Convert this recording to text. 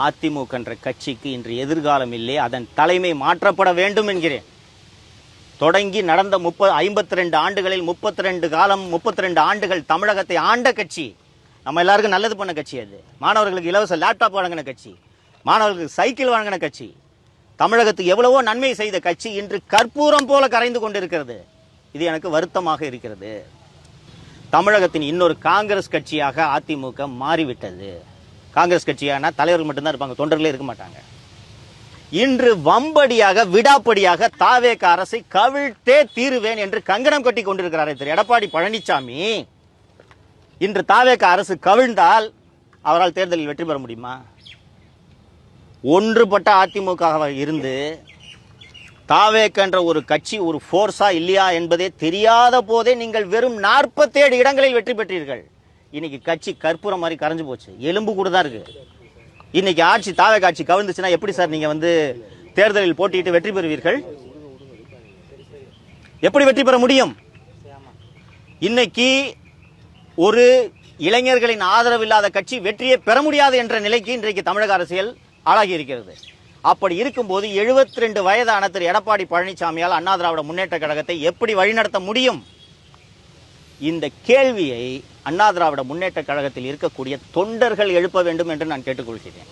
அதிமுக என்ற கட்சிக்கு இன்று எதிர்காலம் இல்லை, அதன் தலைமை மாற்றப்பட வேண்டும் என்கிறேன். தொடங்கி நடந்த 52 ஆண்டுகளில் 32 ஆண்டுகள் தமிழகத்தை ஆண்ட கட்சி, நம்ம எல்லாருக்கும் நல்லது பண்ண கட்சி. அது மாணவர்களுக்கு இலவச லேப்டாப் வழங்கின கட்சி, மாணவர்களுக்கு சைக்கிள் வழங்கின கட்சி, தமிழகத்துக்கு எவ்வளவோ நன்மை செய்த கட்சி இன்று கற்பூரம் போல கரைந்து கொண்டிருக்கிறது. இது எனக்கு வருத்தமாக இருக்கிறது. தமிழகத்தின் இன்னொரு காங்கிரஸ் கட்சியாக அதிமுக மாறிவிட்டது. காங்கிரஸ் கட்சியான தலைவர்கள் மட்டும்தான் இருப்பாங்க, தொண்டர்களே இருக்க மாட்டாங்க. இன்று வம்படியாக விடாப்படியாக தாவேக அரசை கவிழ்த்தே தீருவேன் என்று கங்கணம் கட்டி கொண்டிருக்கிறார் திரு எடப்பாடி பழனிசாமி. இன்று தாவேக அரசு கவிழ்ந்தால் அவரால் தேர்தலில் வெற்றி பெற முடியுமா? ஒன்றுபட்ட அதிமுக இருந்து தாவேக என்ற ஒரு கட்சி ஒரு போர்ஸா இல்லையா என்பதே தெரியாத போதே நீங்கள் வெறும் 47 இடங்களில் வெற்றி பெற்றீர்கள். இன்னைக்கு கட்சி கற்பூரம் மாதிரி கரைஞ்சு போச்சு, எலும்பு கூட தான் இருக்கு. இன்னைக்கு ஆட்சி தாவேக ஆட்சி கவிழ்ந்துச்சுன்னா எப்படி சார் நீங்க தேர்தலில் போட்டியிட்டு வெற்றி பெறுவீர்கள்? எப்படி வெற்றி பெற முடியும்? இன்னைக்கு ஒரு இளைஞர்களின் ஆதரவு இல்லாத கட்சி வெற்றியை பெற முடியாது என்ற நிலைக்கு இன்றைக்கு தமிழக அரசியல் ஆளாகி இருக்கிறது. அப்படி இருக்கும்போது 72 வயதான திரு எடப்பாடி பழனிசாமியால் அண்ணா திராவிட முன்னேற்ற கழகத்தை எப்படி வழிநடத்த முடியும்? இந்த கேள்வியை அண்ணா திராவிட முன்னேற்ற கழகத்தில் இருக்கக்கூடிய தொண்டர்கள் எழுப்ப வேண்டும் என்று நான் கேட்டுக்கொள்கிறேன்.